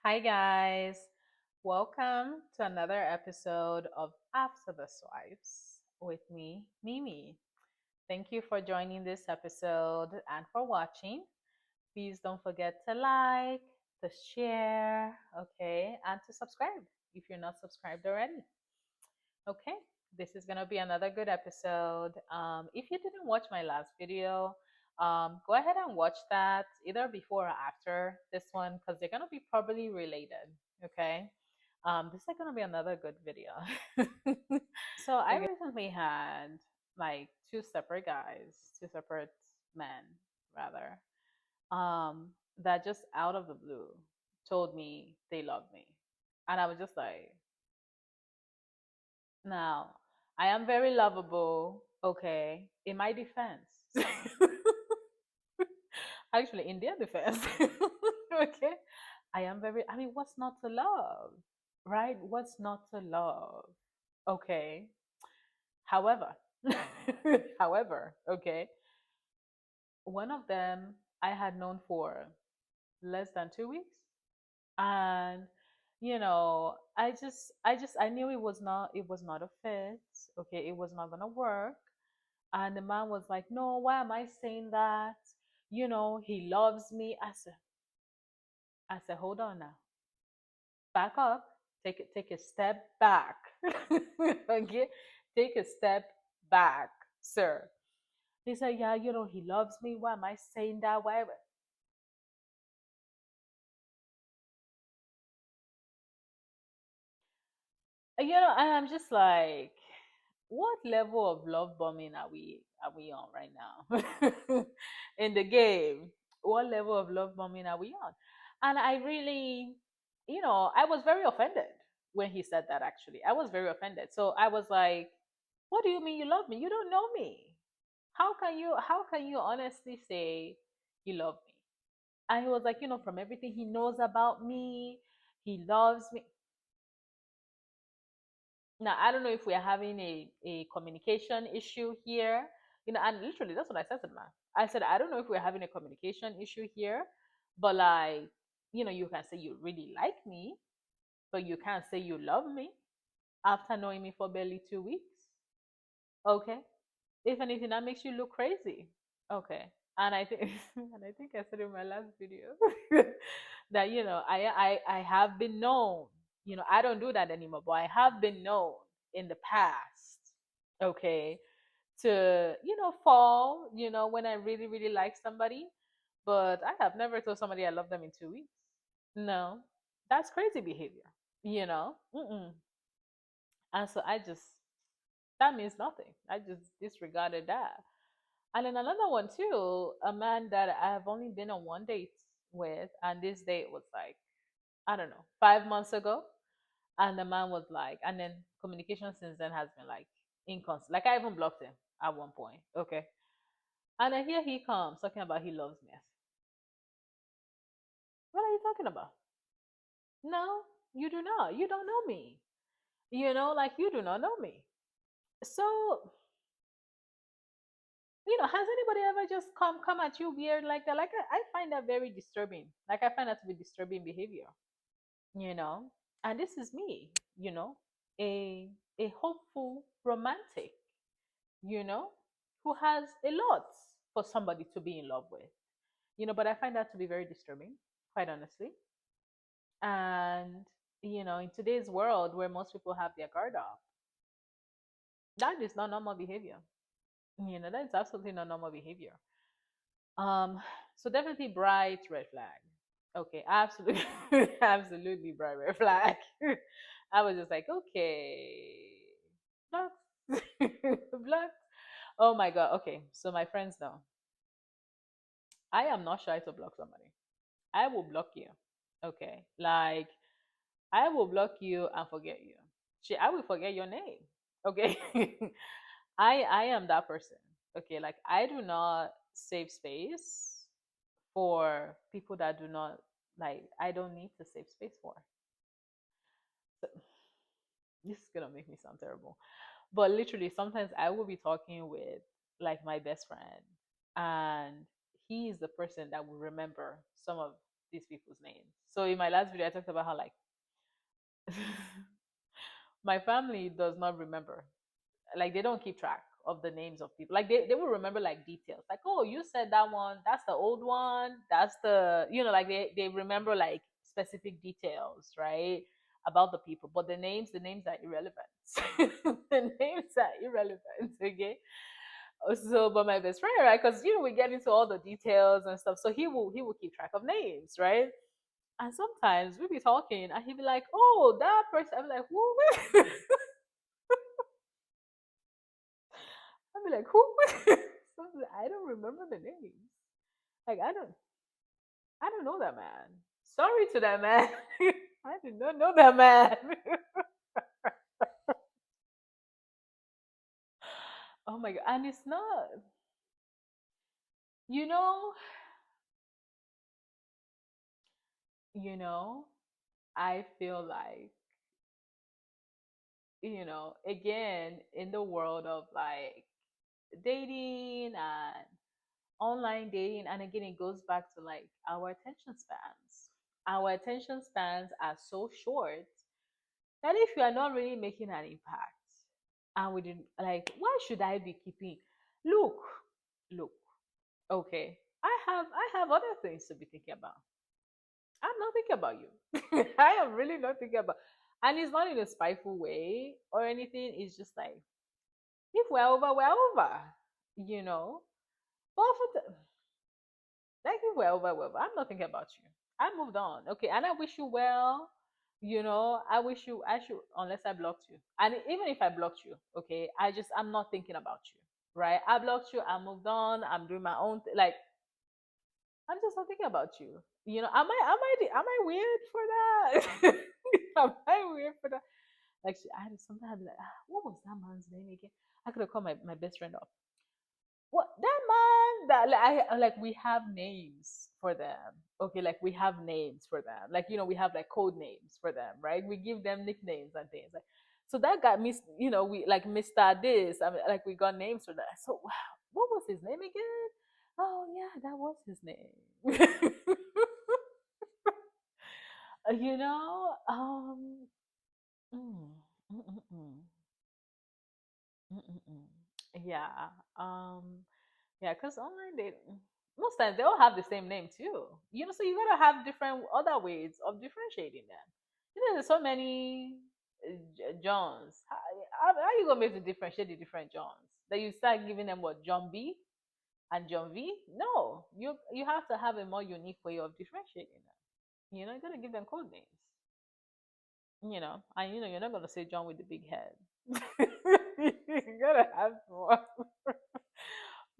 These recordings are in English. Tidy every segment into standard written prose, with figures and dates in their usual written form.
Hi, guys. Welcome to another episode of After the Swipes with me, Mimi. Thank you for joining this episode and for watching. Please don't forget to like, to share, okay, and to subscribe if you're not subscribed already. Okay, this is gonna be another good episode. If you didn't watch my last video, go ahead and watch that either before or after this one because they're gonna be probably related. Okay, this is gonna be another good video. So I Okay. recently had like two separate guys, two separate men rather, that just out of the blue told me they love me, and I was just like, now, I am very lovable, okay, in my defense. Actually, in their defense, okay, I mean, what's not to love, right? What's not to love, okay? However, okay, one of them I had known for less than 2 weeks. And I knew it was not a fit. Okay, it was not gonna work. And the man was like, no, why am I saying that? He loves me. I said, hold on now, back up, take a step back. Okay, take a step back, sir. He said, yeah, he loves me, why am I saying that? Why? And I'm just like, what level of love bombing are we on right now in the game? What level of love bombing are we on? And I really, I was very offended when he said that. Actually, I was very offended. So I was like, "What do you mean you love me? You don't know me. How can you honestly say you love me?" And he was like, from everything he knows about me, he loves me. Now, I don't know if we're having a communication issue here. And literally that's what I said to the man. I said, I don't know if we're having a communication issue here, but like, you can say you really like me, but you can't say you love me after knowing me for barely 2 weeks. Okay. If anything, that makes you look crazy. Okay. And I think and I think I said in my last video that I have been known. I don't do that anymore, but I have been known in the past, okay, to fall, when I really really like somebody, but I have never told somebody I love them in 2 weeks. No, that's crazy behavior. Mm-mm. And so that means nothing. I just disregarded that. And then another one too, a man that I've only been on one date with, and this date was like, I don't know, 5 months ago. And the man was like, and then communication since then has been like inconstant. Like I even blocked him at one point. Okay. And then here he comes talking about he loves me. I said, what are you talking about? No, you do not. You don't know me. Like you do not know me. So, has anybody ever just come at you weird like that? Like I find that very disturbing. Like I find that to be disturbing behavior. you know and this is me, a hopeful romantic, you know who has a lot for somebody to be in love with, but I find that to be very disturbing, quite honestly. And in today's world where most people have their guard up, that is not normal behavior. That is absolutely not normal behavior. um so definitely bright red flag. Okay, absolutely. Absolutely bright red flag. I was just like, okay, blocked. Blocked. Oh my god. Okay, so my friends know I am not shy to block somebody. I will block you. Okay, like I will block you and forget you. I will forget your name. Okay, I am that person. Okay, like I do not save space for people that do not, like, I don't need to save space for. So, this is gonna make me sound terrible, but literally sometimes I will be talking with like my best friend, and he is the person that will remember some of these people's names. So in my last video, I talked about how like my family does not remember, like they don't keep track of the names of people, like they will remember like details, like, oh, you said that one, that's the old one, that's the, like they remember like specific details, right, about the people, but the names are irrelevant. The names are irrelevant. Okay. So but my best friend, right, because we get into all the details and stuff, so he will keep track of names, right, and sometimes we be talking and he'd be like, oh, that person, I'm like, who? I'd be like, who? Something, I don't remember the names. Like I don't know that man. Sorry to that man. I did not know that man. Oh my god. And it's not, you know, you know, I feel like, again, in the world of like dating and online dating, and again it goes back to like our attention spans. Our attention spans are so short that if you are not really making an impact, and we didn't, like, why should I be keeping, look, look, okay, I have other things to be thinking about. I'm not thinking about you. I am really not thinking about, and it's not in a spiteful way or anything, it's just like, if we're over, you know but for the, like, if we're over, I'm not thinking about you. I moved on, okay, and I wish you well. I wish you, I should, unless I blocked you, and even if I blocked you, okay, I'm not thinking about you, right? I blocked you, I moved on, I'm doing my own like, I'm just not thinking about you. Am I weird for that? Am I weird for that? Like, I sometimes be like, what was that man's name again? I could have called my best friend up. What, that man, that, like, like, we have names for them, okay, like we have names for them, like, we have like code names for them, right? We give them nicknames and things like, so that guy, miss, we like Mr. This, I mean, like, we got names for that. So wow, what was his name again? Oh yeah, that was his name. you know mm, mm, mm, mm, mm, mm, mm. Yeah. Yeah, because online they, most times they all have the same name too. So you gotta have different other ways of differentiating them. There's so many Johns. How you gonna be able to differentiate the different Johns? That you start giving them what, John B and John V? No, you have to have a more unique way of differentiating them. You gotta give them code names. And you're not gonna say John with the big head. You gotta have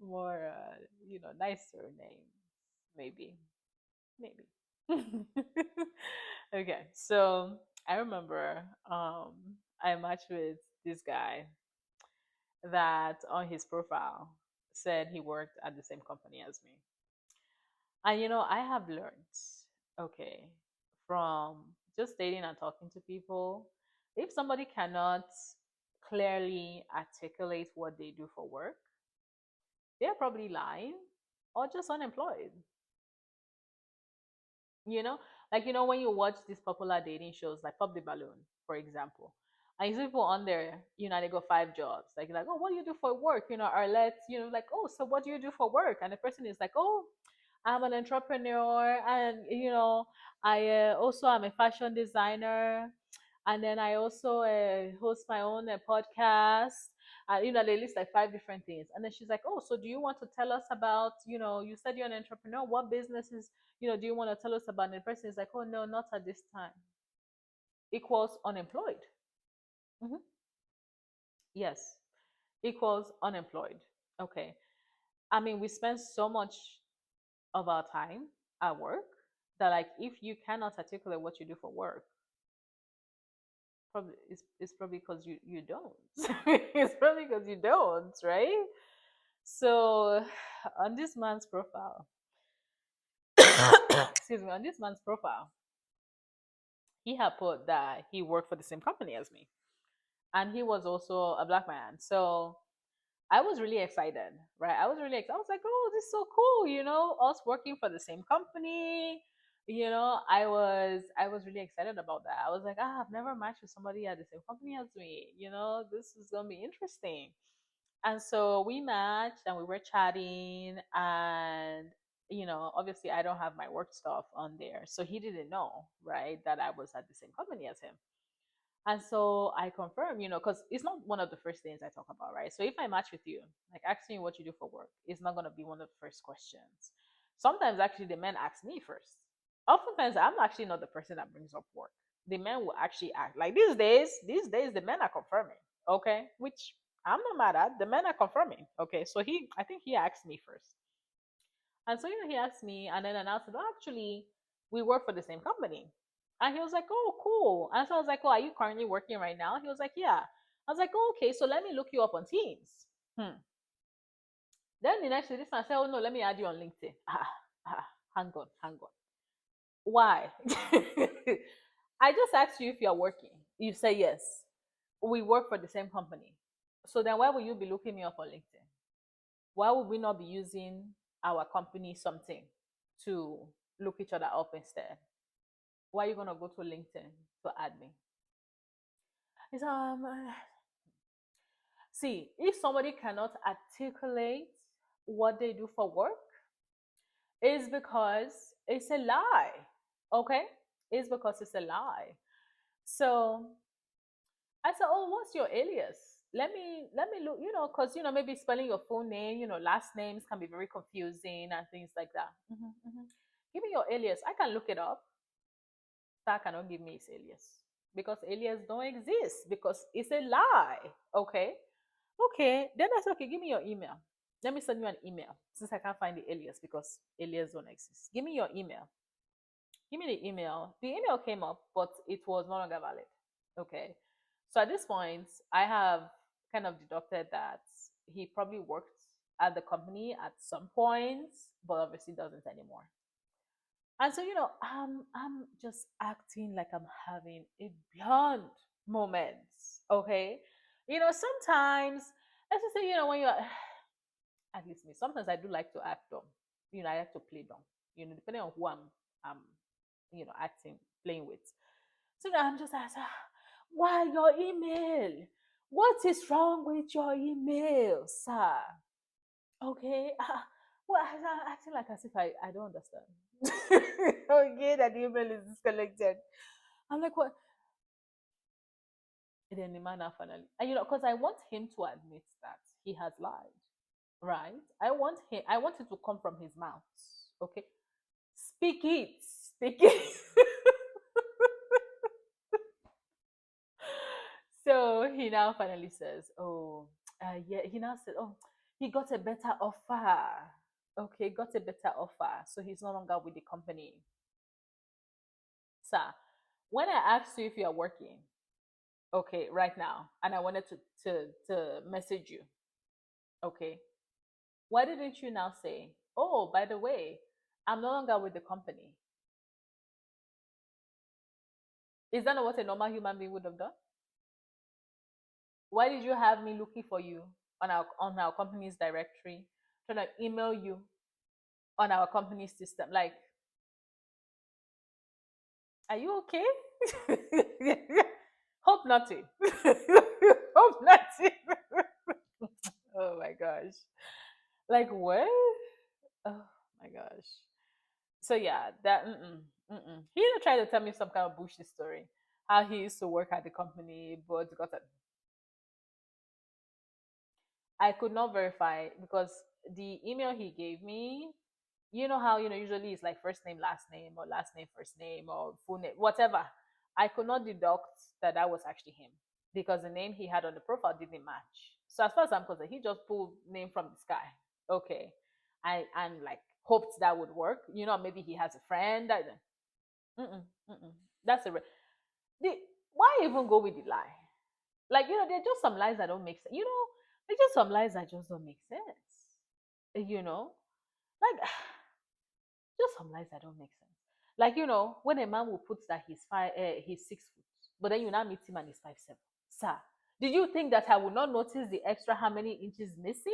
more nicer names, maybe, maybe. Okay, so I remember, I matched with this guy that on his profile said he worked at the same company as me. And I have learned, okay, from just dating and talking to people, if somebody cannot clearly articulate what they do for work, they're probably lying or just unemployed. You know, like, when you watch these popular dating shows like Pop the Balloon, for example, and you see people on there, they got 5 jobs. Like, oh, what do you do for work? Or let's, like, oh, so what do you do for work? And the person is like, oh, I'm an entrepreneur, and I also am a fashion designer, and then I also host my own podcast. And they list like 5 different things, and then she's like, "Oh, so do you want to tell us about? You said you're an entrepreneur. What businesses? Do you want to tell us about?" And the person is like, "Oh no, not at this time." Equals unemployed. Hmm. Yes, equals unemployed. Okay. I mean, we spend so much of our time at work that, like, if you cannot articulate what you do for work, probably it's probably because you don't. It's probably because you don't, right? So on this man's profile, excuse me, on this man's profile, he had put that he worked for the same company as me, and he was also a black man. So I was really excited, right? I was really excited. I was like, oh, this is so cool, us working for the same company. I was really excited about that. I was like, I've never matched with somebody at the same company as me. This is gonna be interesting. And so we matched and we were chatting, and obviously I don't have my work stuff on there, so he didn't know, right, that I was at the same company as him. And so I confirm, because it's not one of the first things I talk about, right? So if I match with you, like asking you what you do for work, is not going to be one of the first questions. Sometimes actually the men ask me first. Oftentimes I'm actually not the person that brings up work. The men will actually act like these days the men are confirming, okay? Which I'm not mad at. The men are confirming, okay? So I think he asked me first. And so, he asked me and then announced, oh, actually, we work for the same company. And he was like, oh, cool. And so I was like, oh, are you currently working right now? He was like, yeah. I was like, oh, okay, so let me look you up on Teams. Then the next day, this man said, oh, no, let me add you on LinkedIn. Hang on, hang on. Why? I just asked you if you're working. You say yes. We work for the same company. So then why would you be looking me up on LinkedIn? Why would we not be using our company something to look each other up instead? Why are you gonna go to LinkedIn to add me? It's see, if somebody cannot articulate what they do for work, it's because it's a lie. Okay? It's because it's a lie. So I said, oh, what's your alias? Let me look, because maybe spelling your full name, last names can be very confusing and things like that. Give me your alias. I can look it up. Star cannot give me his alias because alias don't exist because it's a lie. Okay. Okay. Then I said, okay, give me your email. Let me send you an email since I can't find the alias because alias don't exist. Give me your email. Give me the email. The email came up, but it was no longer valid. Okay. So at this point, I have kind of deducted that he probably worked at the company at some point, but obviously doesn't anymore. And so, I'm just acting like I'm having a beyond moment. Okay. Sometimes, let's just say, when you're, at least me, sometimes I do like to act dumb. I like to play dumb, depending on who I'm, acting, playing with. So now I'm just asking, why your email? What is wrong with your email, sir? Okay. Well, I'm acting like as if I don't understand. Okay, that the email is disconnected. I'm like, what? And then the man now finally, and because I want him to admit that he has lied, right? I want it to come from his mouth. Okay, speak it, speak it. So he now finally says, oh, yeah. He now said, oh, he got a better offer. Okay, got a better offer, so he's no longer with the company. Sir, when I asked you if you are working, okay, right now, and I wanted to message you, okay, why didn't you now say, oh, by the way, I'm no longer with the company? Is that not what a normal human being would have done? Why did you have me looking for you on our company's directory, trying to email you on our company system? Like, are you okay? Hope not to. Hope not to. Oh my gosh. Like what? Oh my gosh. So yeah, that he even tried to tell me some kind of bullshit story. How he used to work at the company, but got a, I could not verify because the email he gave me, you know how usually it's like first name, or last name, first name, or full name, whatever. I could not deduct that that was actually him because the name he had on the profile didn't match. So as far as I'm concerned, he just pulled name from the sky. Okay, and like hoped that would work. Maybe he has a friend that. Mm-mm, mm-mm. That's a the, why even go with the lie? Like there are just some lies that don't make sense. There's just some lies that just don't make sense. You know, like just some lies that don't make sense. Like when a man will put that he's 6 foot, but then you now meet him and he's 5'7". Sir, did you think that I will not notice the extra how many inches missing?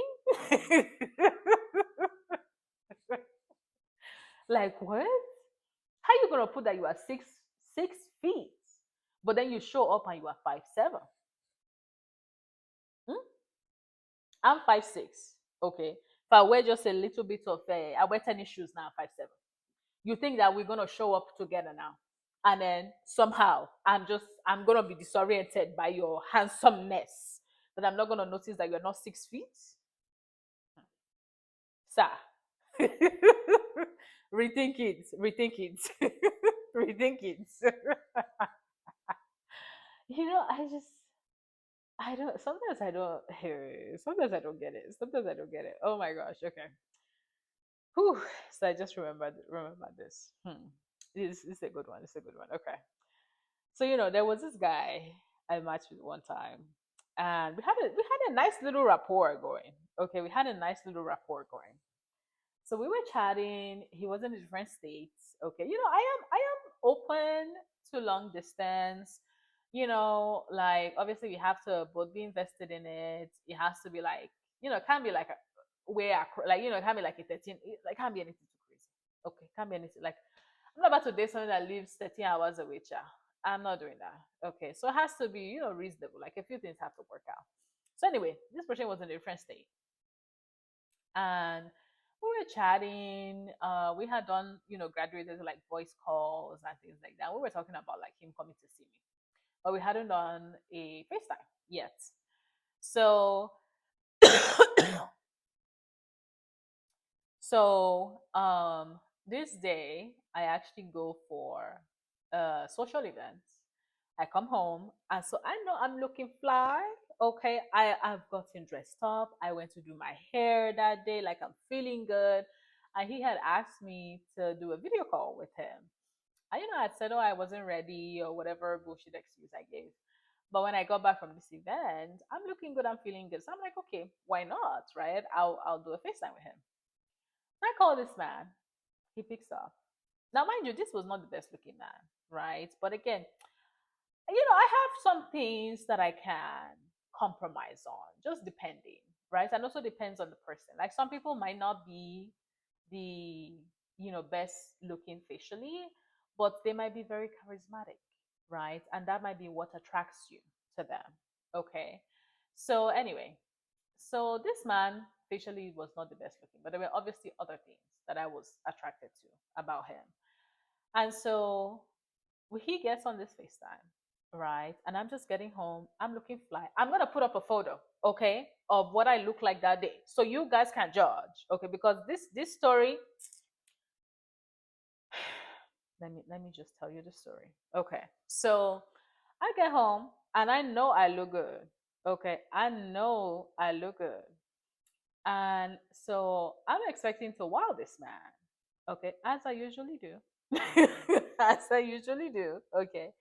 Like what? How you gonna put that you are 6 feet, but then you show up and you are 5'7"? Hmm? I'm 5'6". Okay. If I wear just a little bit of I wear tennis shoes now, 5'7". You think that we're gonna show up together now? And then somehow I'm gonna be disoriented by your handsomeness. That I'm not gonna notice that you're not 6 feet? Sir. Rethink it. Rethink it. Rethink it. I just I don't sometimes I don't sometimes I don't get it. Sometimes I don't get it. Oh my gosh, okay. Whew. So I just remember this. This is a good one. It's a good one. Okay. So there was this guy I matched with one time, and we had a nice little rapport going. Okay, we had a nice little rapport going. So we were chatting. He was in a different states. Okay, I am open to long distance. Like obviously we have to both be invested in it. It has to be like it can't be like a where like it can't be like a 13. Like can't be anything too crazy. Okay, can't be anything like I'm not about to date someone that lives 13 hours away, child. I'm not doing that. Okay, so it has to be reasonable. Like a few things have to work out. So anyway, this person was in a different state, and we were chatting. We had done, graduated like voice calls and things like that. We were talking about like him coming to see me, but we hadn't done a FaceTime yet. So, this day I actually go for social events. I come home, and so I know I'm looking fly. Okay, I've gotten dressed up. I went to do my hair that day, like I'm feeling good. And he had asked me to do a video call with him. And I'd said, oh, I wasn't ready or whatever bullshit excuse I gave. But when I got back from this event, I'm looking good. I'm feeling good. So I'm like, okay, why not? Right? I'll do a FaceTime with him. I call this man. He picks up. Now, mind you, this was not the best looking man, right? But again, I have some things that I can compromise on, just depending, right? And also depends on the person. Like some people might not be the best looking facially, but they might be very charismatic, right? And that might be what attracts you to them. Okay. So anyway, so this man facially was not the best looking, but there were obviously other things that I was attracted to about him. And so he gets on this FaceTime, right? And I'm just getting home. I'm looking fly. I'm gonna put up a photo, okay, of what I look like that day, so you guys can judge, okay? Because this story, let me just tell you the story, okay? So I get home and I know I look good, okay? I know I look good, and so I'm expecting to wow this man, okay, as I usually do, as I usually do, okay.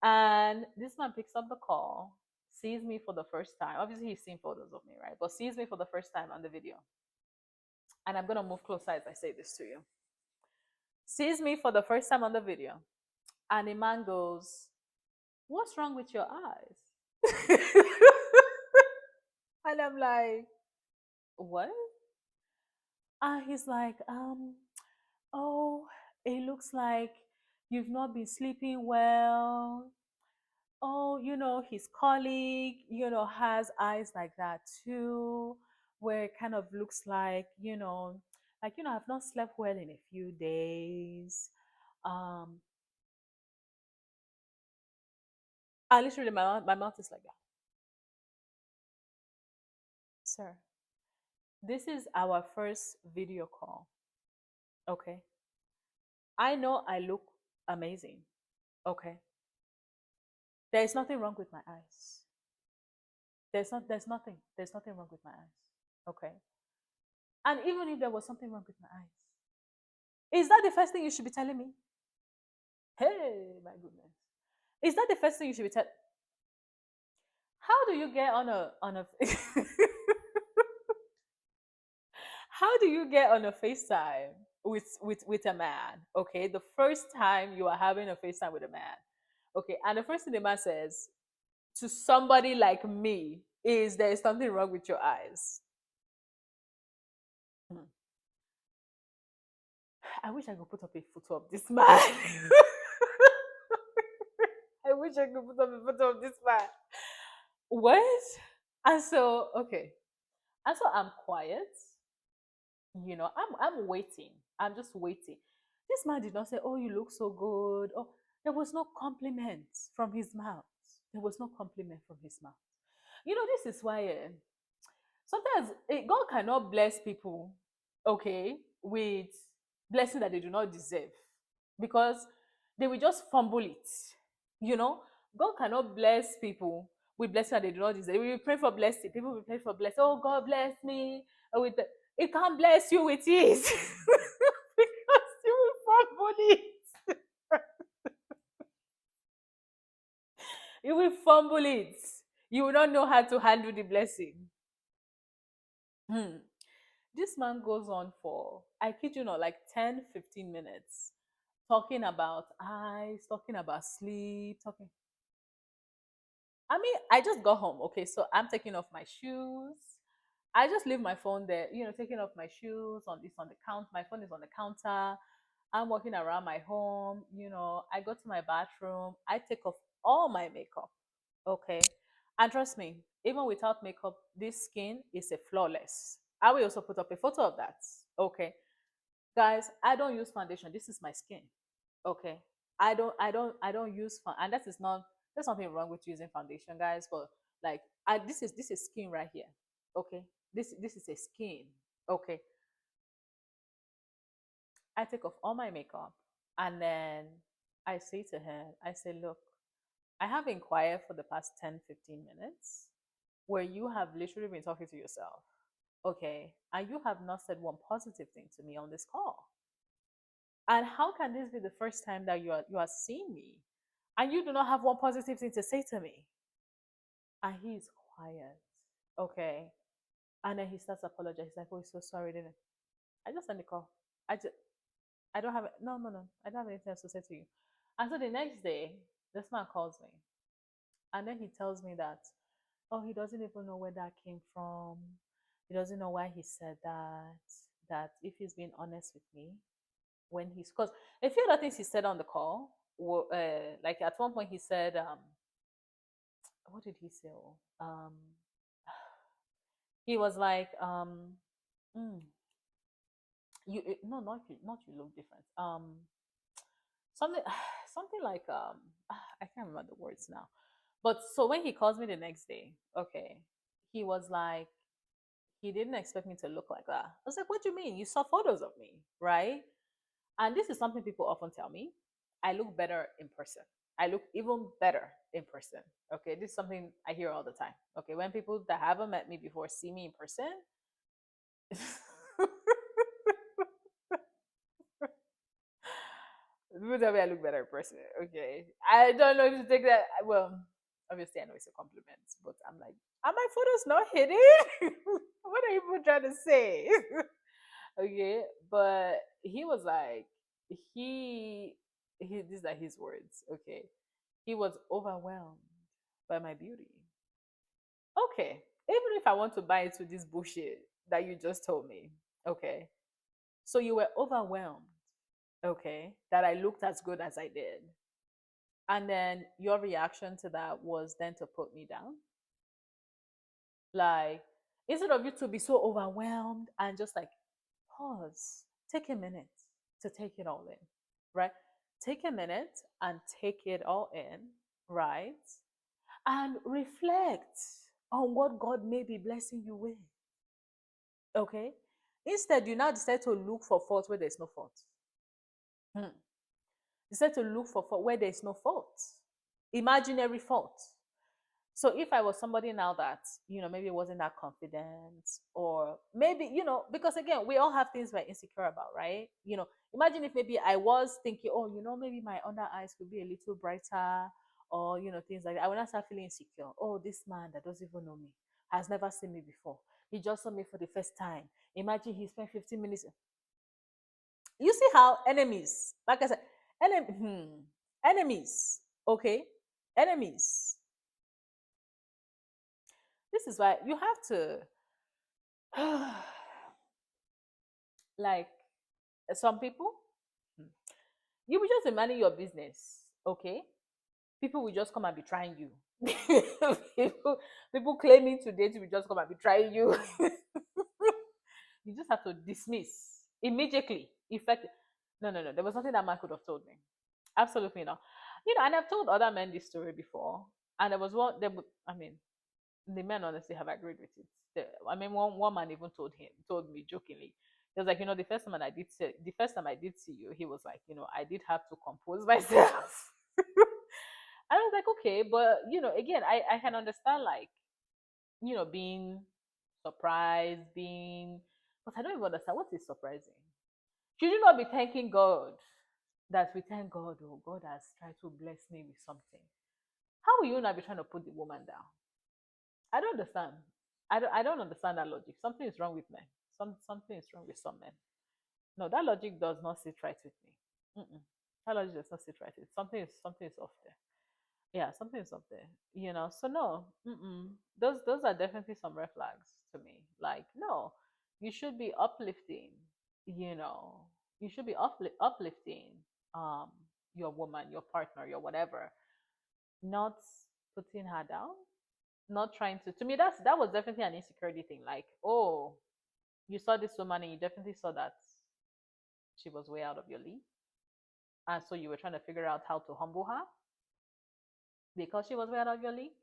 And this man picks up the call, sees me for the first time. Obviously, he's seen photos of me, right? But sees me for the first time on the video. And I'm going to move closer as I say this to you. Sees me for the first time on the video. And the man goes, what's wrong with your eyes? And I'm like, what? And he's like, oh, it looks like you've not been sleeping well. Oh, his colleague, has eyes like that too, where it kind of looks like, I've not slept well in a few days. Um, and literally my mouth is like that. Sir, this is our first video call. Okay. I know I look amazing. Okay. There is nothing wrong with my eyes. There's nothing wrong with my eyes. Okay. And even if there was something wrong with my eyes, is that the first thing you should be telling me? Hey, my goodness. Is that the first thing you should be telling? How do you get on a how do you get on a FaceTime with a man? Okay, the first time you are having a FaceTime with a man. Okay, and the first thing the man says to somebody like me is there is something wrong with your eyes. Hmm. I wish I could put up a photo of this man. I wish I could put up a photo of this man. What? And so, okay. And so I'm quiet. I'm waiting. I'm just waiting. This man did not say, "Oh, you look so good." Oh, there was no compliment from his mouth. There was no compliment from his mouth. This is why sometimes God cannot bless people, okay, with blessing that they do not deserve, because they will just fumble it. You know, God cannot bless people with blessing that they do not deserve. We will pray for blessing. People will pray for blessing. Oh, God bless me. With it can't bless you with ease because you will fumble it. You will fumble it. You will not know how to handle the blessing. Hmm. This man goes on for, I kid you not, like 10, 15 minutes, talking about eyes, talking about sleep, talking. I mean, I just got home, okay, so I'm taking off my shoes. I just leave my phone there, taking off my shoes on the count. My phone is on the counter. I'm walking around my home, I go to my bathroom. I take off all my makeup, okay? And trust me, even without makeup, this skin is a flawless. I will also put up a photo of that, okay? Guys, I don't use foundation. This is my skin, okay? I don't use and that is not, there's nothing wrong with using foundation, guys, but like, this is skin right here, okay? This is a skin, okay? I take off all my makeup, and then I say to her, I say, look, I have inquired for the past 10, 15 minutes where you have literally been talking to yourself, okay? And you have not said one positive thing to me on this call. And how can this be the first time that you are seeing me and you do not have one positive thing to say to me? And he is quiet, okay? And then he starts apologizing. He's like, oh, he's so sorry, didn't I just end the call. I just I don't have no, no, no. I don't have anything else to say to you. And so the next day, this man calls me, and then he tells me that, oh, he doesn't even know where that came from. He doesn't know why he said that. That if he's being honest with me, when he's, because a few other things he said on the call were, like at one point he said, what did he say? He was like, mm, no, not you look different. Something something like I can't remember the words now. But so when he calls me the next day, okay, he was like, he didn't expect me to look like that. I was like, what do you mean? You saw photos of me, right? And this is something people often tell me. I look better in person. I look even better in person. Okay, this is something I hear all the time. Okay, when people that haven't met me before see me in person, people tell me I look better in person. Okay, I don't know if to take that. Well, obviously I know it's a compliment, but I'm like, are my photos not hidden? What are you trying to say? Okay, but he was like, he these are his words. Okay, he was overwhelmed by my beauty. Okay, even if I want to buy into this bullshit that you just told me, okay, so you were overwhelmed, okay, that I looked as good as I did. And then your reaction to that was then to put me down. Like, instead of you to be so overwhelmed and just like pause, take a minute to take it all in, right? Take a minute and take it all in, right? And reflect on what God may be blessing you with, okay? Instead, you now decide to look for fault where there's no fault. Hmm. Decide to look for fault where there's no fault, imaginary fault. So if I was somebody now that, maybe wasn't that confident, or maybe, because again, we all have things we're insecure about, right? Imagine if maybe I was thinking, oh, maybe my under eyes could be a little brighter, or, things like that. I would not start feeling insecure. Oh, this man that doesn't even know me, has never seen me before. He just saw me for the first time. Imagine he spent 15 minutes. You see how enemies, like I said, enemies, okay? Enemies. This is why you have to like some people. You will just be minding your business, okay? People will just come and be trying you. People claiming to date will just come and be trying you. You just have to dismiss immediately. Effective. No, no, no. There was nothing that man could have told me. Absolutely not. And I've told other men this story before, and there was one. There, I mean, the men honestly have agreed with it. One man even told me jokingly. He was like, the first time I did see you, he was like, I did have to compose myself. I was like, okay, but again, I can understand like, being surprised, but I don't even understand what is surprising. Should you not be thanking God that we thank God, oh, God has tried to bless me with something? How will you not be trying to put the woman down? I don't understand. I don't understand that logic. Something is wrong with men. Something is wrong with some men. No, that logic does not sit right with me. Mm-mm. That logic does not sit right with something is off there. Yeah, something is up there. So no, those are definitely some red flags to me. Like, no, you should be uplifting. You know, you should be uplifting um your woman, your partner, your whatever, not putting her down, not trying to. To me, that was definitely an insecurity thing. Like, oh, you saw this woman and you definitely saw that she was way out of your league, and so you were trying to figure out how to humble her because she was way out of your league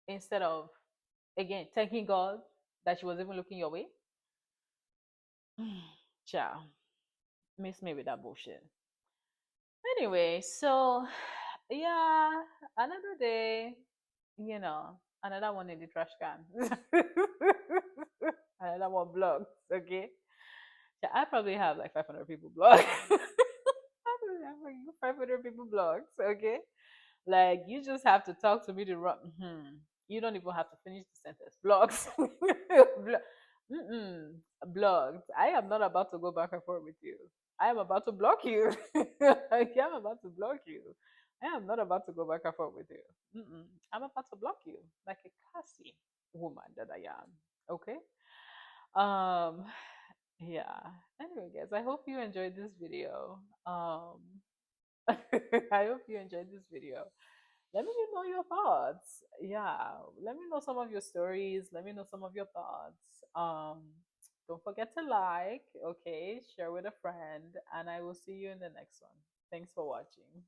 instead of, again, thanking God that she was even looking your way. Ciao. Miss me with that bullshit. Anyway, so yeah, another day, another one in the trash can. Another one blocked, okay? Yeah, I probably have like 500 people blocked. I probably have like 500 people blocked, okay? Like, you just have to talk to me to run. You don't even have to finish the sentence. Blocked. Mm-mm. Blocked. I am not about to go back and forth with you. I am about to block you. Like, I'm about to block you. I am not about to go back and forth with you. I'm about to block you like a classy woman that I am. Okay. Um. Yeah. Anyway, guys, I hope you enjoyed this video. I hope you enjoyed this video. Let me know your thoughts. Yeah, let me know some of your stories. Let me know some of your thoughts. Don't forget to like, okay, share with a friend, and I will see you in the next one. Thanks for watching.